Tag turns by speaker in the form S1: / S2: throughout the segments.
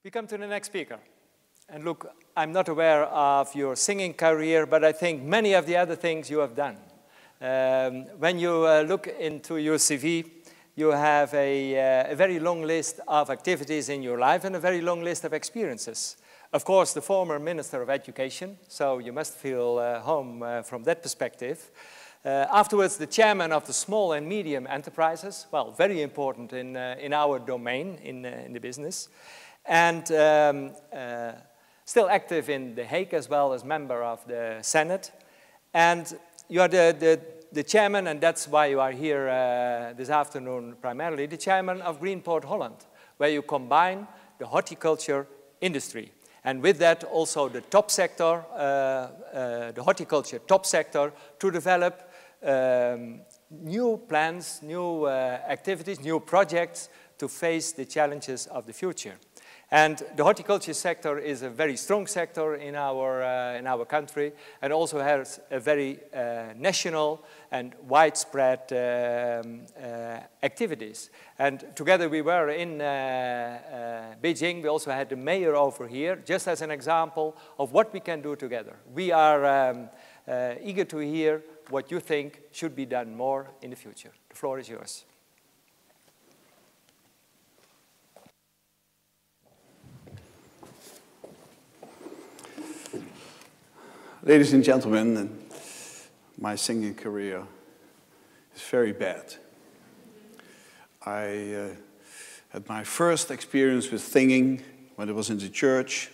S1: We come to the next speaker. And look, I'm not aware of your singing career, but I think many of the other things you have done. When you look into your CV, you have a very long list of activities in your life and a very long list of experiences. Of course, the former Minister of Education, so you must feel home from that perspective. Afterwards, the chairman of the small and medium enterprises, well, very important in our domain, in the business. And still active in The Hague as well as member of the Senate. And you are the chairman, and that's why you are here this afternoon primarily, the chairman of Greenport Holland, where you combine the horticulture industry. And with that also the top sector, the horticulture top sector, to develop new plans, new activities, new projects to face the challenges of the future. And the horticulture sector is a very strong sector in our country, and also has a very national and widespread activities. And together we were in Beijing. We also had the mayor over here, just as an example of what we can do together. We are eager to hear what you think should be done more in the future. The floor is yours.
S2: Ladies and gentlemen, my singing career is very bad. I had my first experience with singing when I was in the church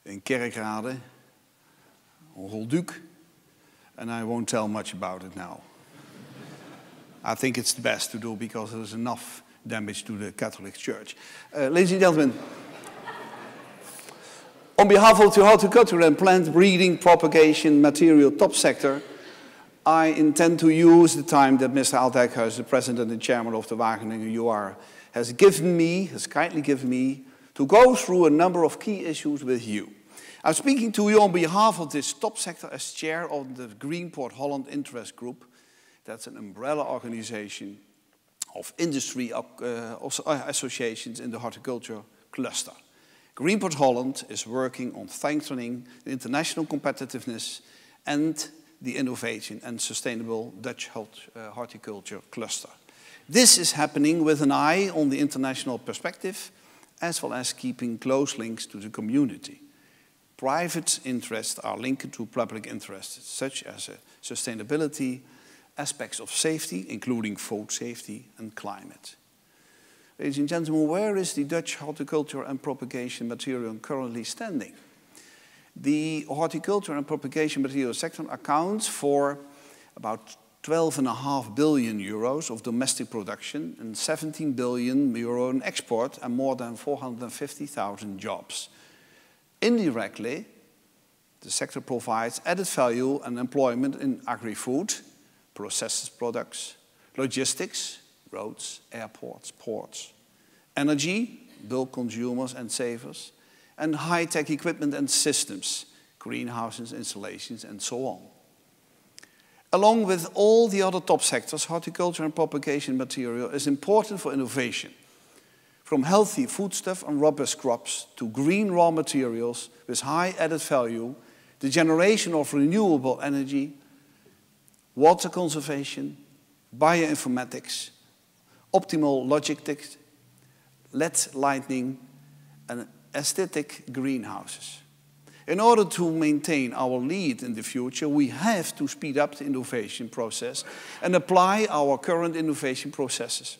S2: in Kerkrade, on Holduc, and I won't tell much about it now. I think it's the best to do because there's enough damage to the Catholic Church. Ladies and gentlemen, on behalf of the horticulture and plant breeding propagation material top sector, I intend to use the time that Mr. Altdijkhuis, the president and chairman of the Wageningen UR, has kindly given me to go through a number of key issues with you. I'm speaking to you on behalf of this top sector as chair of the Greenport Holland Interest Group. That's an umbrella organization of industry associations in the horticulture cluster. Greenport Holland is working on strengthening the international competitiveness and the innovation and sustainable Dutch horticulture cluster. This is happening with an eye on the international perspective, as well as keeping close links to the community. Private interests are linked to public interests, such as sustainability, aspects of safety, including food safety and climate. Ladies and gentlemen, where is the Dutch horticulture and propagation material currently standing? The horticulture and propagation material sector accounts for about 12.5 billion euros of domestic production and 17 billion euro in export and more than 450,000 jobs. Indirectly, the sector provides added value and employment in agri-food, processed products, logistics, roads, airports, ports, energy, bulk consumers and savers, and high-tech equipment and systems, greenhouses, installations, and so on. Along with all the other top sectors, horticulture and propagation material is important for innovation. From healthy foodstuff and robust crops to green raw materials with high added value, the generation of renewable energy, water conservation, bioinformatics, optimal logistics, LED lighting, and aesthetic greenhouses. In order to maintain our lead in the future, we have to speed up the innovation process and apply our current innovation processes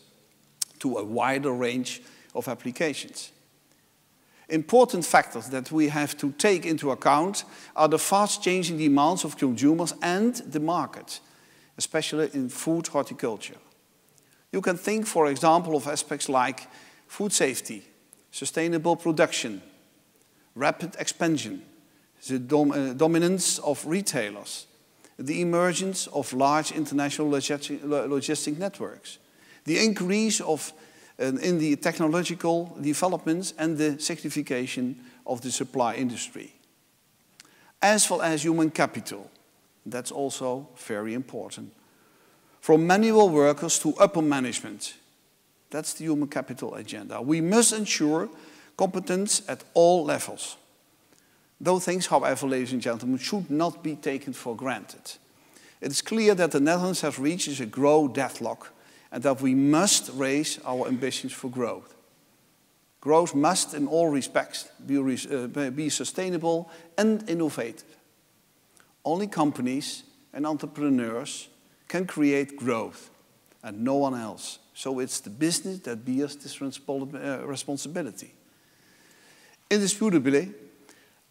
S2: to a wider range of applications. Important factors that we have to take into account are the fast-changing demands of consumers and the market, especially in food horticulture. You can think, for example, of aspects like food safety, sustainable production, rapid expansion, the dominance of retailers, the emergence of large international logistic networks, the increase in the technological developments and the certification of the supply industry, as well as human capital. That's also very important. From manual workers to upper management. That's the human capital agenda. We must ensure competence at all levels. Those things, however, ladies and gentlemen, should not be taken for granted. It is clear that the Netherlands has reached a growth deadlock and that we must raise our ambitions for growth. Growth must, in all respects, be sustainable and innovative. Only companies and entrepreneurs can create growth, and no one else. So it's the business that bears this responsibility. Indisputably,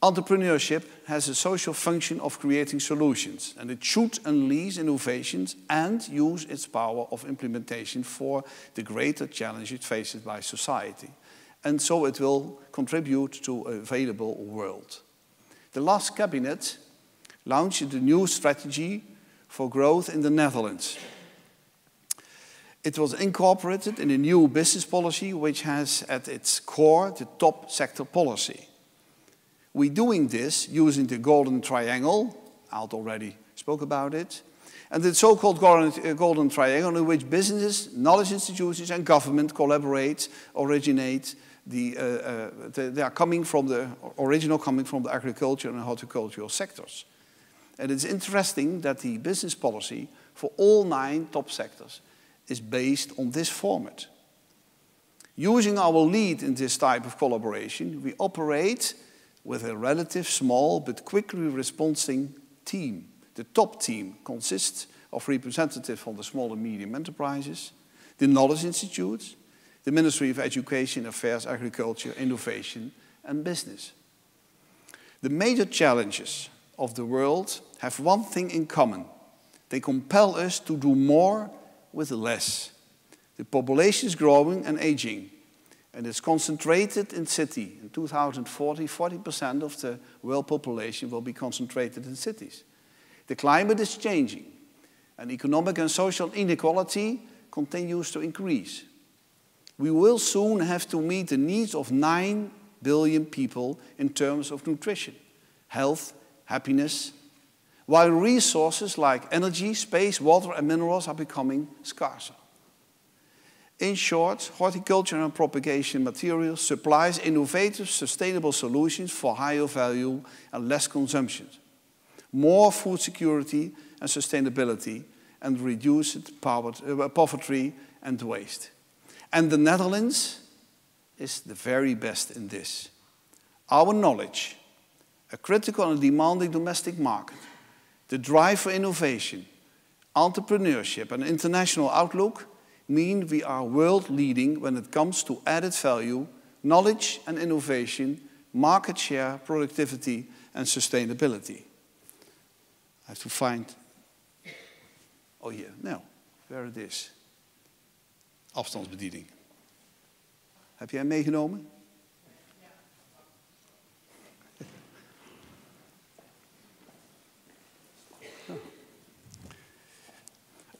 S2: entrepreneurship has a social function of creating solutions, and it should unleash innovations and use its power of implementation for the greater challenges faced by society. And so it will contribute to a available world. The last cabinet launched the new strategy for growth in the Netherlands. It was incorporated in a new business policy which has at its core the top sector policy. We're doing this using the golden triangle, Alt already spoke about it, and the so-called golden triangle in which businesses, knowledge institutions and government collaborate, originate. They are coming from the agriculture and horticultural sectors. And it's interesting that the business policy for all 9 top sectors is based on this format. Using our lead in this type of collaboration, we operate with a relatively small but quickly responding team. The top team consists of representatives from the small and medium enterprises, the knowledge institutes, the Ministry of Education, Affairs, Agriculture, Innovation and Business. The major challenges of the world have one thing in common. They compel us to do more with less. The population is growing and aging, and it's concentrated in cities. In 2040, 40% of the world population will be concentrated in cities. The climate is changing, and economic and social inequality continues to increase. We will soon have to meet the needs of 9 billion people in terms of nutrition, health, happiness, while resources like energy, space, water and minerals are becoming scarcer. In short, horticulture and propagation materials supplies innovative, sustainable solutions for higher value and less consumption, more food security and sustainability, and reduced poverty and waste. And the Netherlands is the very best in this. Our knowledge, a critical and demanding domestic market, the drive for innovation, entrepreneurship and international outlook mean we are world leading when it comes to added value, knowledge and innovation, market share, productivity and sustainability. I have to find, oh yeah, no, there it is. Afstandsbediening. Heb jij hem meegenomen?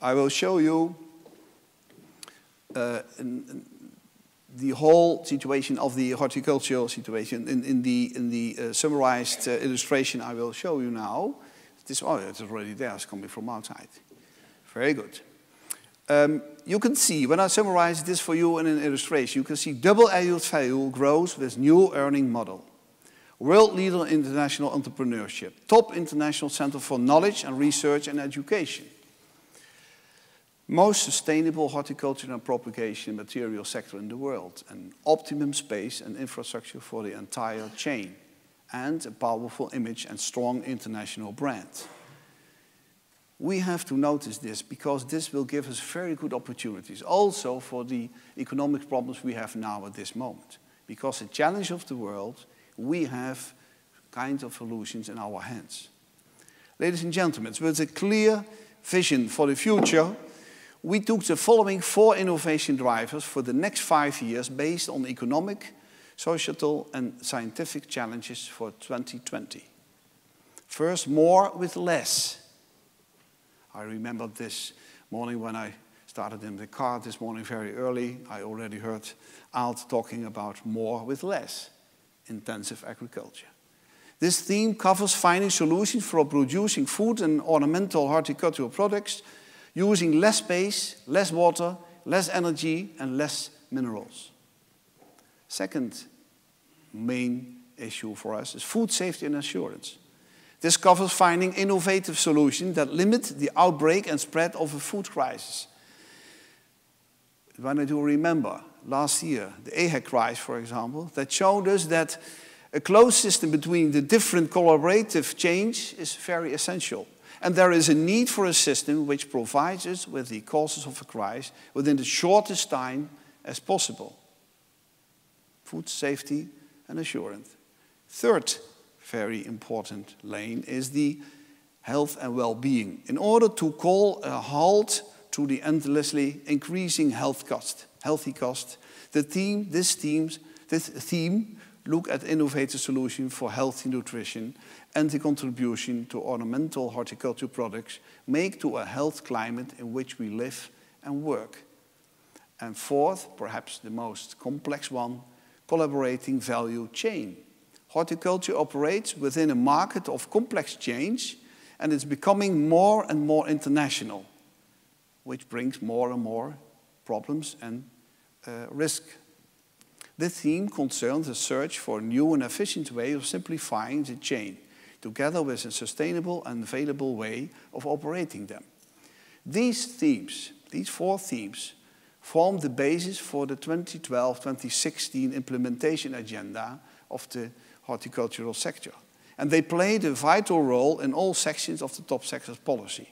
S2: I will show you the whole situation of the horticultural situation in the summarized illustration I will show you now. It's already there, it's coming from outside. Very good. You can see, when I summarize this for you in an illustration, you can see double added value grows with new earning model. World leader in international entrepreneurship. Top international center for knowledge and research and education. Most sustainable horticulture and propagation material sector in the world. An optimum space and infrastructure for the entire chain. And a powerful image and strong international brand. We have to notice this because this will give us very good opportunities. Also for the economic problems we have now at this moment. Because the challenge of the world, we have kinds of solutions in our hands. Ladies and gentlemen, with a clear vision for the future, we took the following 4 innovation drivers for the next 5 years based on economic, societal and scientific challenges for 2020. First, more with less. I remember this morning when I started in the car this morning very early, I already heard Alt talking about more with less, intensive agriculture. This theme covers finding solutions for producing food and ornamental horticultural products using less space, less water, less energy and less minerals. Second, main issue for us is food safety and assurance. This covers finding innovative solutions that limit the outbreak and spread of a food crisis. When I do remember last year, the AHEC crisis, for example, that showed us that a closed system between the different collaborative chains is very essential. And there is a need for a system which provides us with the causes of a crisis within the shortest time as possible. Food safety and assurance. Third very important lane is the health and well-being. In order to call a halt to the endlessly increasing healthy cost, this theme look at innovative solutions for healthy nutrition and the contribution to ornamental horticulture products make to a health climate in which we live and work. And fourth, perhaps the most complex one, collaborating value chain. Horticulture operates within a market of complex change and it's becoming more and more international, which brings more and more problems and risk. This theme concerns the search for a new and efficient way of simplifying the chain, together with a sustainable and available way of operating them. These four themes, form the basis for the 2012-2016 implementation agenda of the horticultural sector. And they played a vital role in all sections of the top sector's policy,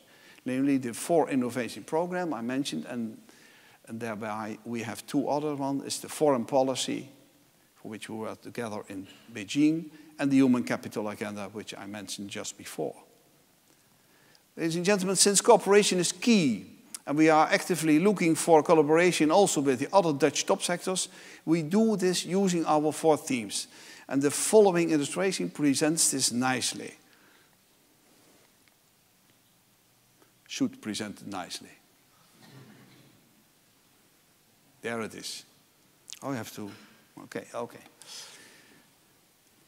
S2: namely the 4 innovation program I mentioned, and thereby we have 2 other ones. It's the foreign policy, for which we were together in Beijing, and the human capital agenda, which I mentioned just before. Ladies and gentlemen, since cooperation is key, and we are actively looking for collaboration also with the other Dutch top sectors, we do this using our 4 themes. And the following illustration presents this nicely. Should present it nicely. There it is. Oh, I have to, okay.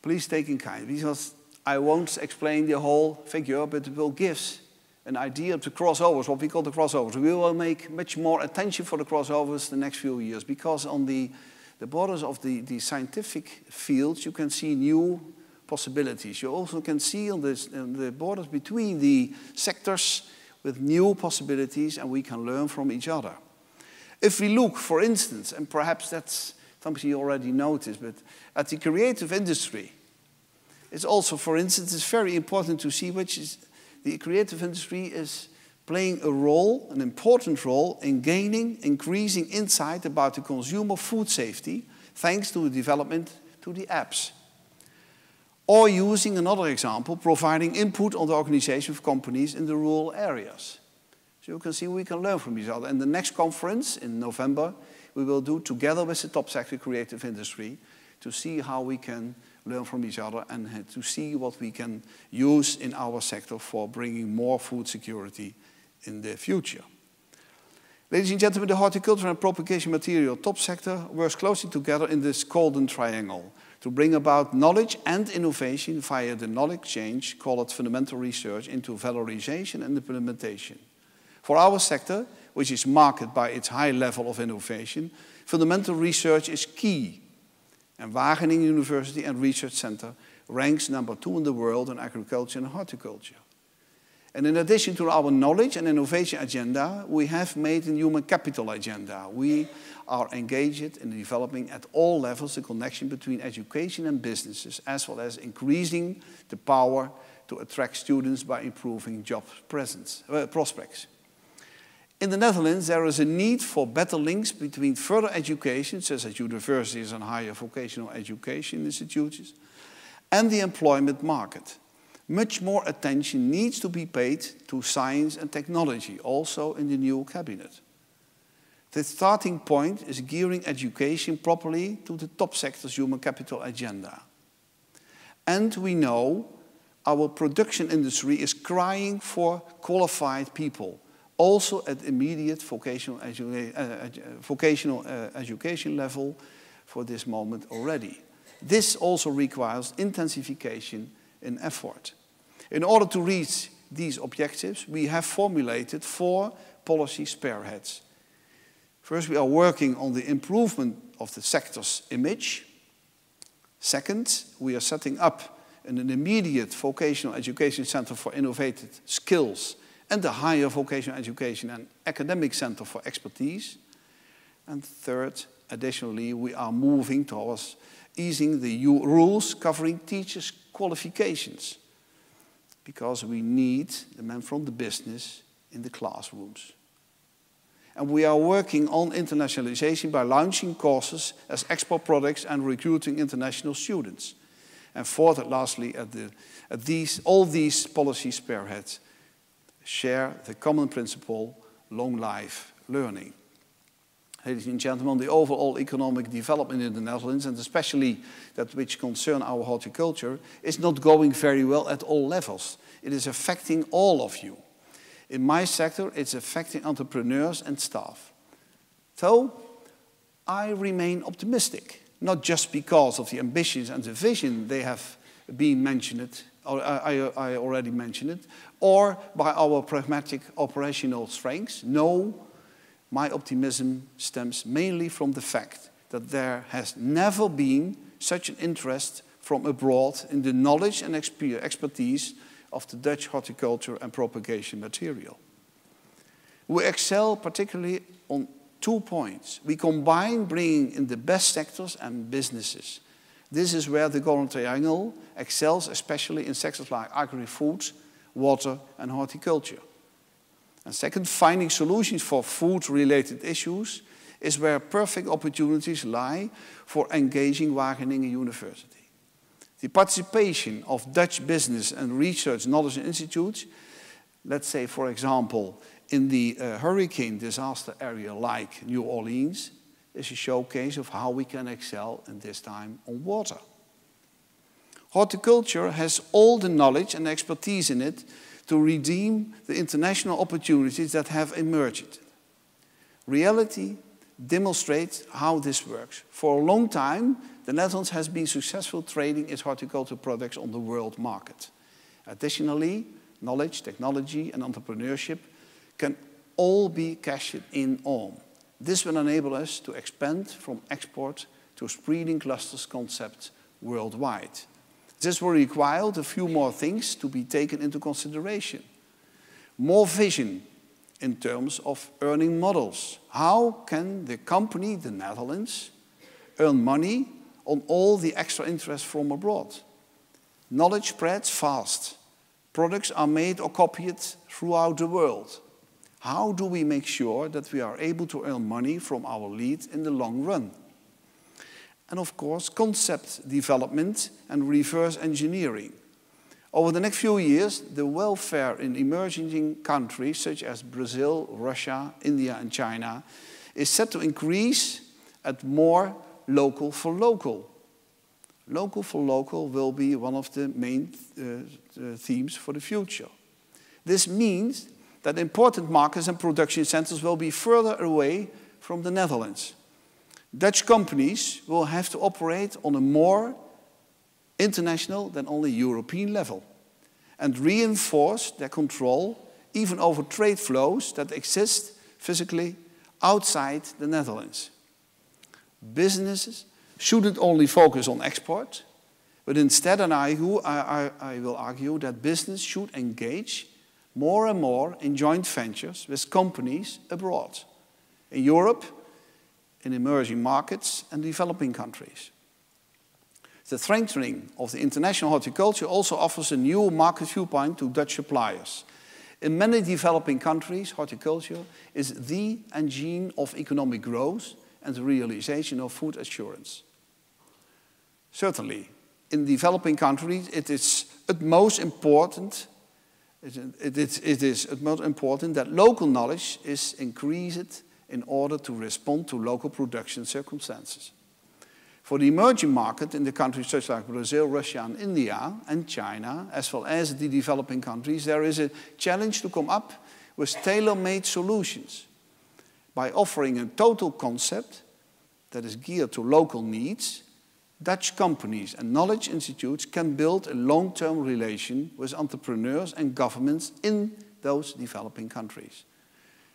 S2: Please take in kind, because I won't explain the whole figure, but it will give an idea of the crossovers, what we call the crossovers. We will make much more attention for the crossovers the next few years, because on the borders of the scientific fields, you can see new possibilities. You also can see on the borders between the sectors with new possibilities, and we can learn from each other. If we look, for instance, and perhaps that's something you already noticed, but at the creative industry, it's also, for instance, it's very important to see which is the creative industry is playing a role, an important role, in gaining increasing insight about the consumer food safety, thanks to the development to the apps. Or using another example, providing input on the organization of companies in the rural areas. So you can see we can learn from each other. And the next conference in November, we will do together with the top sector creative industry to see how we can learn from each other and to see what we can use in our sector for bringing more food security in the future. Ladies and gentlemen, the horticulture and propagation material top sector works closely together in this golden triangle to bring about knowledge and innovation via the knowledge change, call it fundamental research, into valorization and implementation. For our sector, which is marked by its high level of innovation, fundamental research is key. And Wageningen University and Research Center ranks number 2 in the world in agriculture and horticulture. And in addition to our knowledge and innovation agenda, we have made a human capital agenda. We are engaged in developing at all levels the connection between education and businesses, as well as increasing the power to attract students by improving job prospects. In the Netherlands, there is a need for better links between further education, such as universities and higher vocational education institutions, and the employment market. Much more attention needs to be paid to science and technology, also in the new cabinet. The starting point is gearing education properly to the top sector's human capital agenda. And we know our production industry is crying for qualified people, also at immediate vocational education level for this moment already. This also requires intensification in effort. In order to reach these objectives, we have formulated 4 policy spearheads. First, we are working on the improvement of the sector's image. Second, we are setting up an immediate vocational education center for innovative skills and a higher vocational education and academic center for expertise. And third, additionally, we are moving towards easing the rules covering teachers' qualifications, because we need the men from the business in the classrooms. And we are working on internationalization by launching courses as export products and recruiting international students. And fourth and lastly, all these policy spearheads share the common principle, long life learning. Ladies and gentlemen, the overall economic development in the Netherlands, and especially that which concern our horticulture, is not going very well at all levels. It is affecting all of you. In my sector, it's affecting entrepreneurs and staff. So, I remain optimistic, not just because of the ambitions and the vision they have been mentioned, or I already mentioned it, or by our pragmatic operational strengths. No, my optimism stems mainly from the fact that there has never been such an interest from abroad in the knowledge and expertise of the Dutch horticulture and propagation material. We excel particularly on 2 points. We combine bringing in the best sectors and businesses. This is where the Golden Triangle excels, especially in sectors like agri-food, water and horticulture. And second, finding solutions for food-related issues is where perfect opportunities lie for engaging Wageningen University. The participation of Dutch business and research knowledge institutes, let's say, for example, in the hurricane disaster area like New Orleans, is a showcase of how we can excel in this time on water. Horticulture has all the knowledge and expertise in it to redeem the international opportunities that have emerged. Reality demonstrates how this works. For a long time, the Netherlands has been successful trading its horticultural products on the world market. Additionally, knowledge, technology and entrepreneurship can all be cashed in on. This will enable us to expand from export to spreading clusters concept worldwide. This will require a few more things to be taken into consideration. More vision in terms of earning models. How can the company, the Netherlands, earn money on all the extra interest from abroad? Knowledge spreads fast. Products are made or copied throughout the world. How do we make sure that we are able to earn money from our lead in the long run? And of course, concept development and reverse engineering. Over the next few years, the welfare in emerging countries such as Brazil, Russia, India and China is set to increase at more local for local. Local for local will be one of the main themes for the future. This means that important markets and production centers will be further away from the Netherlands. Dutch companies will have to operate on a more international than only European level and reinforce their control even over trade flows that exist physically outside the Netherlands. Businesses shouldn't only focus on export, but instead, and I will argue that business should engage more and more in joint ventures with companies abroad, in Europe, in emerging markets and developing countries. The strengthening of the international horticulture also offers a new market viewpoint to Dutch suppliers. In many developing countries, horticulture is the engine of economic growth and the realization of food assurance. Certainly, in developing countries, it is utmost important that local knowledge is increased in order to respond to local production circumstances. For the emerging market in the countries such as Brazil, Russia and India and China, as well as the developing countries, there is a challenge to come up with tailor-made solutions. By offering a total concept that is geared to local needs, Dutch companies and knowledge institutes can build a long-term relation with entrepreneurs and governments in those developing countries.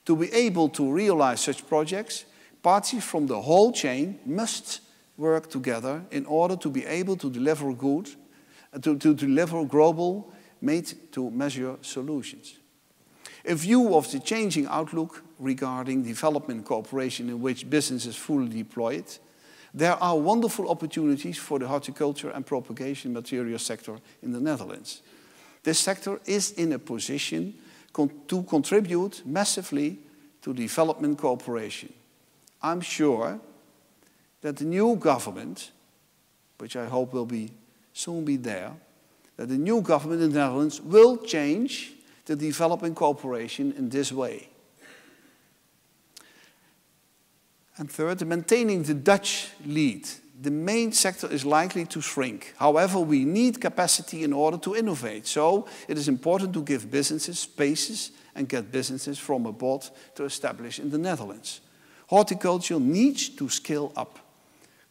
S2: To be able to realize such projects, parties from the whole chain must work together in order to be able to deliver to deliver global made-to-measure solutions. In view of the changing outlook regarding development cooperation in which business is fully deployed, there are wonderful opportunities for the horticulture and propagation material sector in the Netherlands. This sector is in a position to contribute massively to development cooperation. I'm sure that the new government, which I hope will soon be there, that the new government in the Netherlands will change the development cooperation in this way. And third, maintaining the Dutch lead. The main sector is likely to shrink. However, we need capacity in order to innovate. So it is important to give businesses spaces and get businesses from abroad to establish in the Netherlands. Horticulture needs to scale up.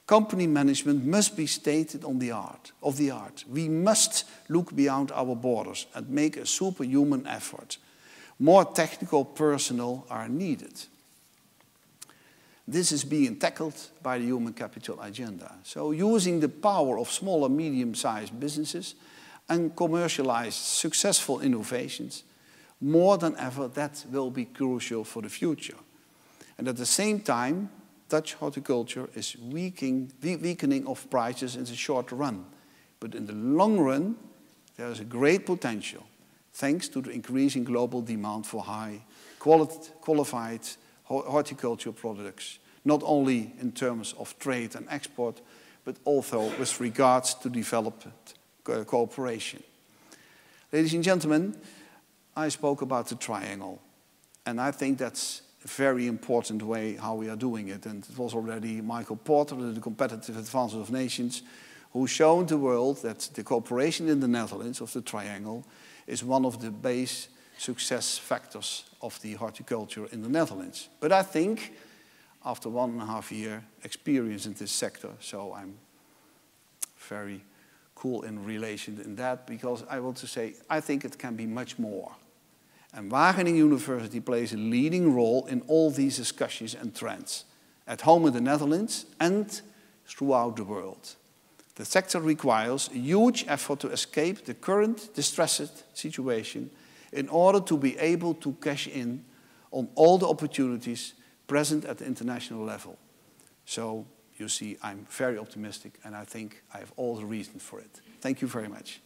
S2: Company management must be stated of the art. We must look beyond our borders and make a superhuman effort. More technical personnel are needed. This is being tackled by the human capital agenda. So using the power of small and medium-sized businesses and commercialize successful innovations, more than ever, that will be crucial for the future. And at the same time, Dutch horticulture is weakening of prices in the short run. But in the long run, there is a great potential, thanks to the increasing global demand for high qualified horticultural products, not only in terms of trade and export, but also with regards to development cooperation. Ladies and gentlemen, I spoke about the triangle, and I think that's a very important way how we are doing it. And it was already Michael Porter, the Competitive Advantage of Nations, who showed the world that the cooperation in the Netherlands of the triangle is one of the base success factors of the horticulture in the Netherlands. But I think after 1.5 year experience in this sector, so I'm very cool in relation in that, because I want to say I think it can be much more. And Wageningen University plays a leading role in all these discussions and trends, at home in the Netherlands and throughout the world. The sector requires a huge effort to escape the current distressed situation in order to be able to cash in on all the opportunities present at the international level. So, you see, I'm very optimistic and I think I have all the reason for it. Thank you very much.